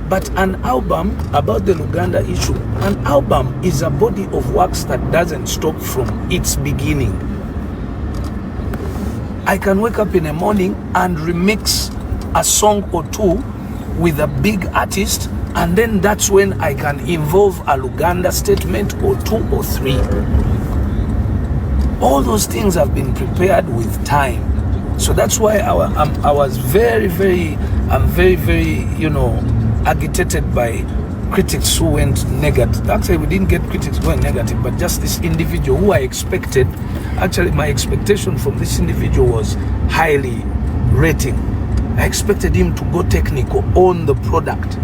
But an album, about the Luganda issue, an album is a body of works that doesn't stop from its beginning. I can wake up in the morning and remix a song or two with a big artist, and then that's when I can involve a Luganda statement or two or three. All those things have been prepared with time. So that's why I was very, very, agitated by critics who went negative. Actually, we didn't get critics who went negative, but just this individual who I expected. Actually, my expectation from this individual was highly rating. I expected him to go technical on the product.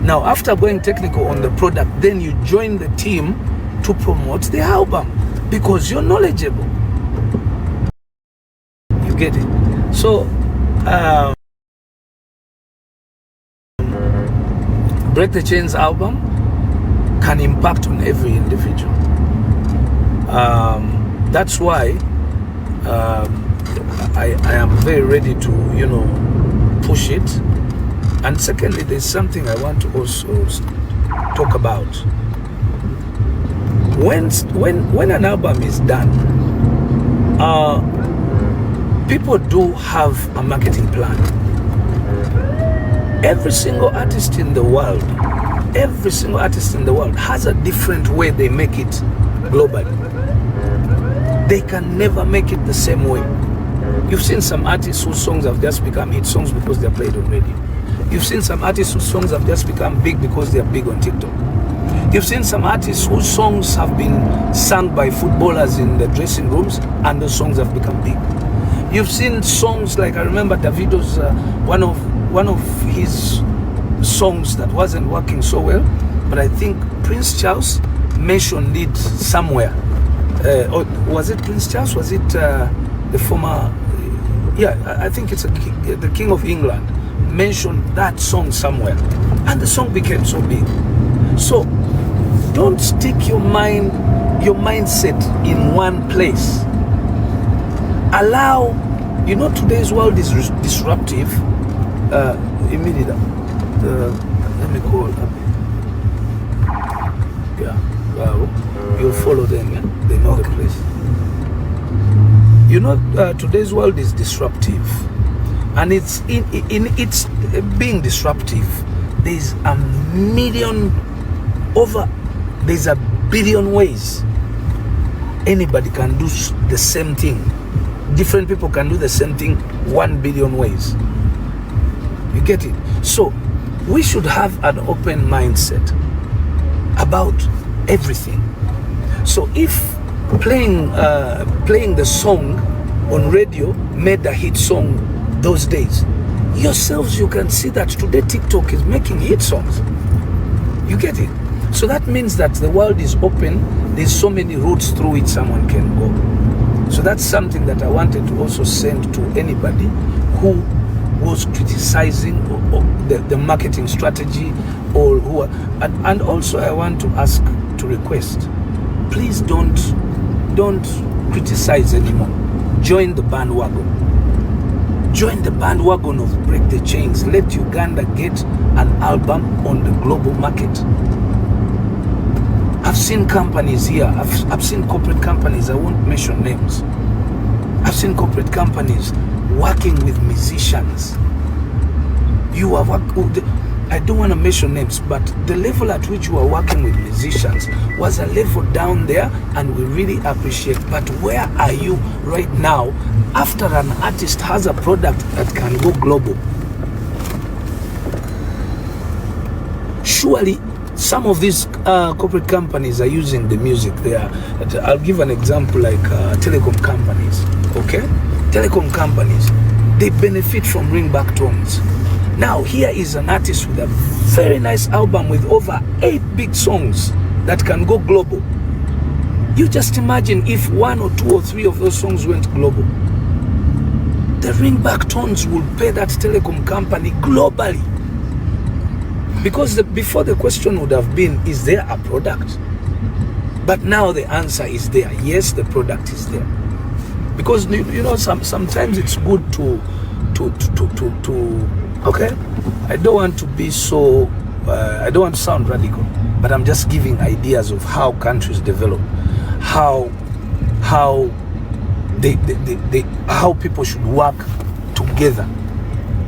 Now, after going technical on the product, then you join the team to promote the album because you're knowledgeable. You get it? So, Break the Chains album can impact on every individual. That's why I am very ready to, push it. And secondly, there's something I want to also talk about. When an album is done, people do have a marketing plan. Every single artist in the world has a different way they make it globally. They can never make it the same way. You've seen some artists whose songs have just become hit songs because they're played on radio. You've seen some artists whose songs have just become big because they're big on TikTok. You've seen some artists whose songs have been sung by footballers in the dressing rooms and those songs have become big. You've seen songs like, I remember Davido's, one of his songs that wasn't working so well, but I think Prince Charles mentioned it somewhere. Or was it Prince Charles? Was it the former? Yeah, I think it's the King of England mentioned that song somewhere, and the song became so big. So don't stick your mindset in one place. Allow, today's world is disruptive. Immediately, let me call up. Yeah, you'll follow them. Yeah? They know the place. Today's world is disruptive, and it's in its being disruptive. There's a billion ways anybody can do the same thing. Different people can do the same thing 1 billion ways. You get it? So we should have an open mindset about everything. So if playing the song on radio made a hit song those days, yourselves, you can see that today TikTok is making hit songs. You get it? So that means that the world is open. There's so many routes through which someone can go. So that's something that I wanted to also send to anybody who was criticizing the marketing strategy, or who are, and also I want to ask, to request, please don't criticize anymore. Join the bandwagon. Join the bandwagon of Break the Chains. Let Uganda get an album on the global market. I've seen companies here, I've seen corporate companies, I won't mention names. I've seen corporate companies working with musicians. You are I don't want to mention names, but the level at which you are working with musicians was a level down there, and we really appreciate. But where are you right now after an artist has a product that can go global? Surely some of these corporate companies are using the music there. I'll give an example, like telecom companies. Okay, telecom companies, they benefit from ringback tones. Now here is an artist with a very nice album with over 8 big songs that can go global. You just imagine if 1 or 2 or 3 of those songs went global. The ringback tones will pay that telecom company globally. Because before the question would have been, is there a product? But now the answer is there. Yes, the product is there. Because sometimes it's good to Okay, I don't want to be so, I don't want to sound radical, but I'm just giving ideas of how countries develop, how how people should work together.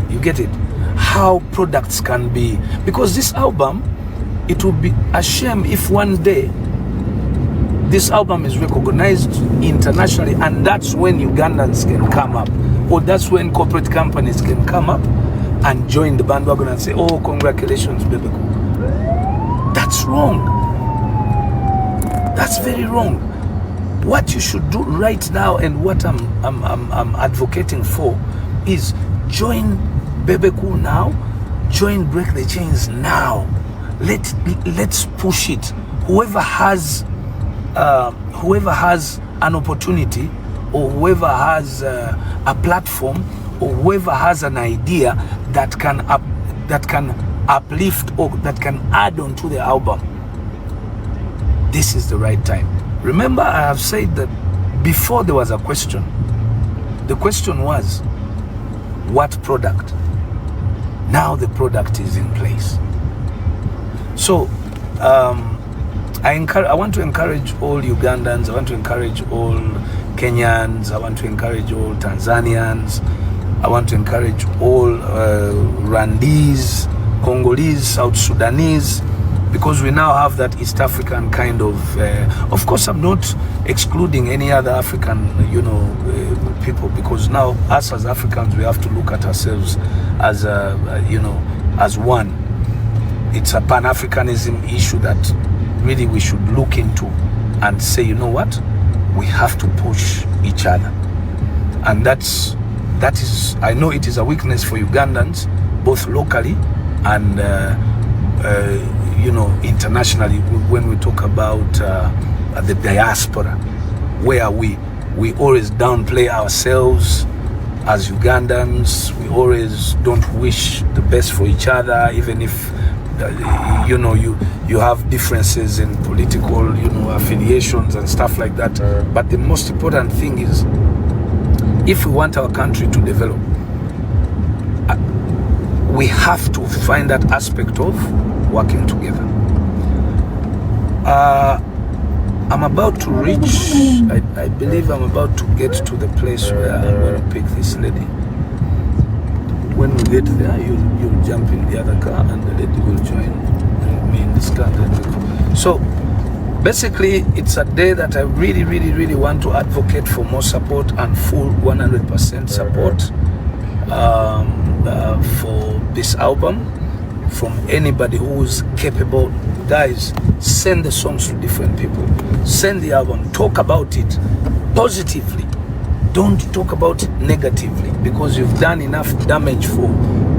You get it? How products can be, because this album, it would be a shame if one day this album is recognized internationally, and that's when Ugandans can come up, or that's when corporate companies can come up and join the bandwagon and say, oh, congratulations, Bebe. That's wrong. That's very wrong. What you should do right now, and what I'm advocating for, is join Bebe now, join Break the Chains now. Let's push it. Whoever has an opportunity, or whoever has a platform, or whoever has an idea that can uplift, or that can add on to the album, this is the right time. Remember, I have said that before there was a question. The question was, what product? Now the product is in place. So I want to encourage all Ugandans, I want to encourage all Kenyans, I want to encourage all Tanzanians, I want to encourage all Rwandese, Congolese, South Sudanese, because we now have that East African kind of course I'm not excluding any other African, people, because now us as Africans, we have to look at ourselves as as one. It's a Pan-Africanism issue that really we should look into and say, you know what, we have to push each other. And that is, I know it is a weakness for Ugandans, both locally and internationally. When we talk about the diaspora, where we always downplay ourselves as Ugandans. We always don't wish the best for each other, even if you have differences in political affiliations and stuff like that. But the most important thing is, if we want our country to develop, we have to find that aspect of working together. I'm about to reach, I believe I'm about to get to the place where I'm going to pick this lady. When we get there, you'll jump in the other car and the lady will join me in this car. So basically, it's a day that I really, really, really want to advocate for more support and full 100% support for this album from anybody who's capable. Guys, send the songs to different people. Send the album. Talk about it positively. Don't talk about it negatively, because you've done enough damage for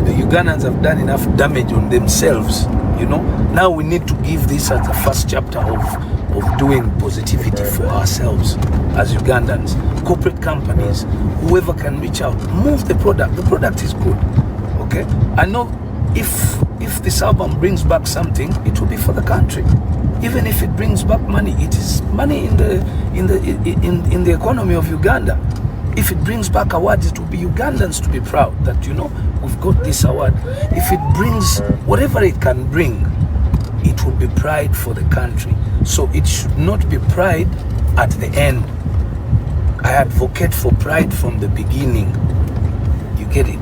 the Ugandans, have done enough damage on themselves. Now we need to give this as the first chapter of doing positivity for ourselves as Ugandans. Corporate companies, whoever can reach out, move the product. The product is good. Okay, I know if this album brings back something, it will be for the country. Even if it brings back money, it is money in the economy of Uganda. If it brings back awards, it will be Ugandans to be proud that we've got this award. If it brings whatever it can bring, it will be pride for the country. So it should not be pride at the end. I advocate for pride from the beginning. You get it?